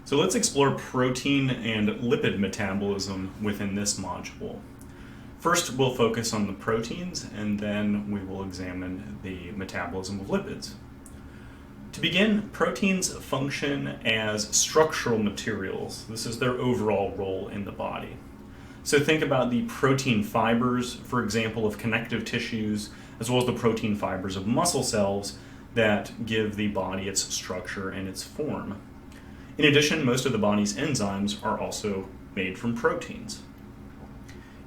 So let's explore protein and lipid metabolism within this module. First, we'll focus on the proteins, and then we will examine the metabolism of lipids. To begin, proteins function as structural materials. This is their overall role in the body. So think about the protein fibers, for example, of connective tissues, as well as the protein fibers of muscle cells that give the body its structure and its form. In addition, most of the body's enzymes are also made from proteins.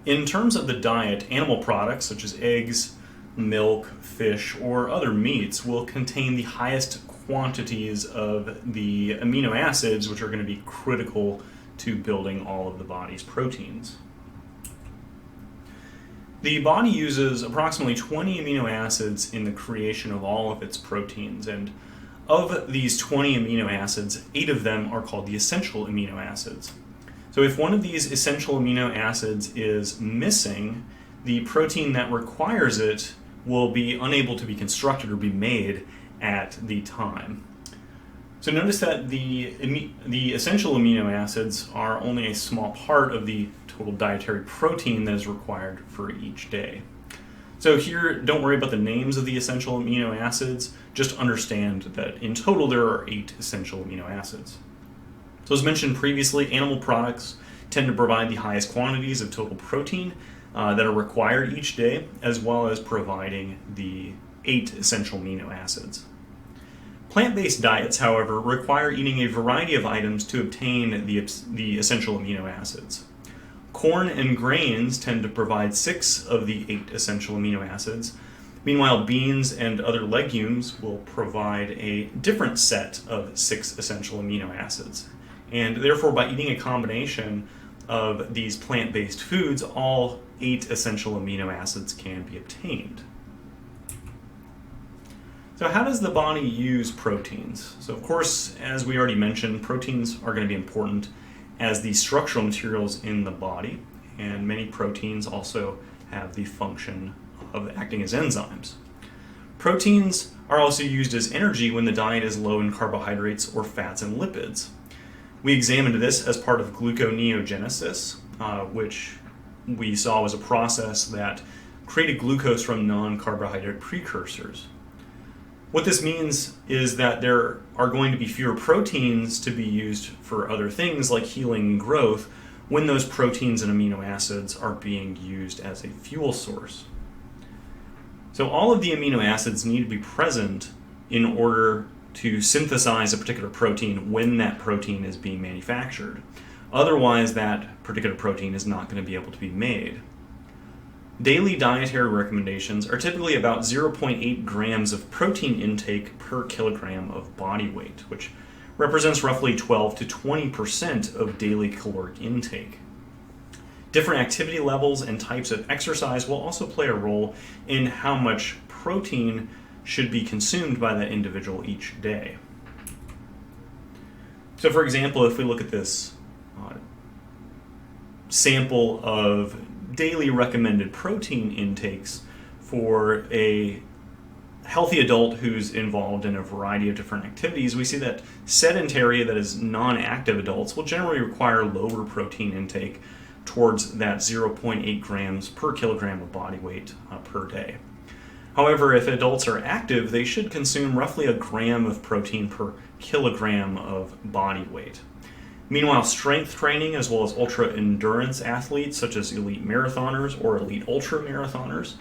In terms of the diet, animal products such as eggs, milk, fish, or other meats will contain the highest quantities of the amino acids, which are going to be critical to building all of the body's proteins. The body uses approximately 20 amino acids in the creation of all of its proteins, and of these 20 amino acids, 8 of them are called the essential amino acids. So if one of these essential amino acids is missing, the protein that requires it will be unable to be constructed or be made at the time. So notice that the essential amino acids are only a small part of the total dietary protein that is required for each day. So here, don't worry about the names of the essential amino acids, just understand that in total there are 8 essential amino acids. So as mentioned previously, animal products tend to provide the highest quantities of total protein that are required each day, as well as providing the 8 essential amino acids. Plant-based diets, however, require eating a variety of items to obtain the essential amino acids. Corn and grains tend to provide 6 of the 8 essential amino acids. Meanwhile, beans and other legumes will provide a different set of 6 essential amino acids. And therefore, by eating a combination of these plant-based foods, all 8 essential amino acids can be obtained. So how does the body use proteins? So of course, as we already mentioned, proteins are going to be important as the structural materials in the body, and many proteins also have the function of acting as enzymes. Proteins are also used as energy when the diet is low in carbohydrates or fats and lipids. We examined this as part of gluconeogenesis, which we saw was a process that created glucose from non-carbohydrate precursors. What this means is that there are going to be fewer proteins to be used for other things like healing and growth when those proteins and amino acids are being used as a fuel source. So all of the amino acids need to be present in order to synthesize a particular protein when that protein is being manufactured. Otherwise, that particular protein is not going to be able to be made. Daily dietary recommendations are typically about 0.8 grams of protein intake per kilogram of body weight, which represents roughly 12 to 20% of daily caloric intake. Different activity levels and types of exercise will also play a role in how much protein should be consumed by that individual each day. So for example, if we look at this sample of daily recommended protein intakes for a healthy adult who's involved in a variety of different activities, we see that sedentary, that is non-active adults, will generally require lower protein intake towards that 0.8 grams per kilogram of body weight per day. However, if adults are active, they should consume roughly a gram of protein per kilogram of body weight. Meanwhile, strength training as well as ultra-endurance athletes such as elite marathoners or elite ultra-marathoners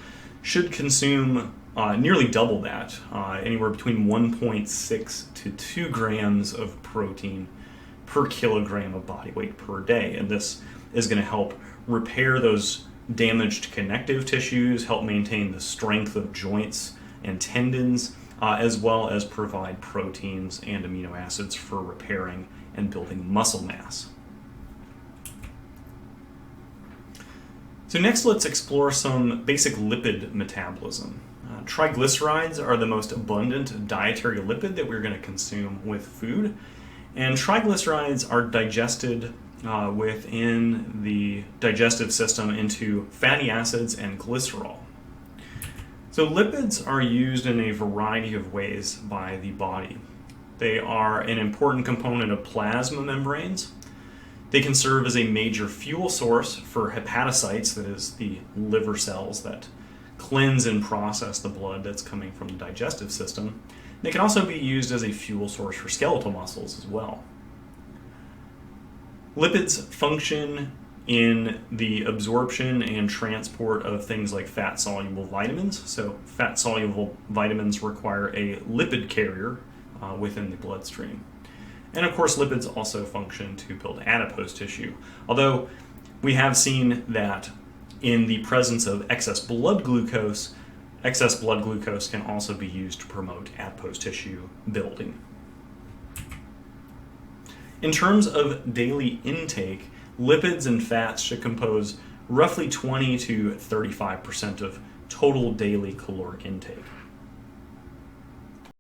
should consume nearly double that, anywhere between 1.6 to 2 grams of protein per kilogram of body weight per day. And this is going to help repair those damaged connective tissues, help maintain the strength of joints and tendons, as well as provide proteins and amino acids for repairing and building muscle mass. So next, let's explore some basic lipid metabolism. Triglycerides are the most abundant dietary lipid that we're going to consume with food, and triglycerides are digested within the digestive system into fatty acids and glycerol. So lipids are used in a variety of ways by the body. They are an important component of plasma membranes. They can serve as a major fuel source for hepatocytes, that is, the liver cells that cleanse and process the blood that's coming from the digestive system. They can also be used as a fuel source for skeletal muscles as well. Lipids function in the absorption and transport of things like fat-soluble vitamins. So fat-soluble vitamins require a lipid carrier within the bloodstream. And of course, lipids also function to build adipose tissue. Although we have seen that in the presence of excess blood glucose can also be used to promote adipose tissue building. In terms of daily intake, lipids and fats should compose roughly 20 to 35% of total daily caloric intake.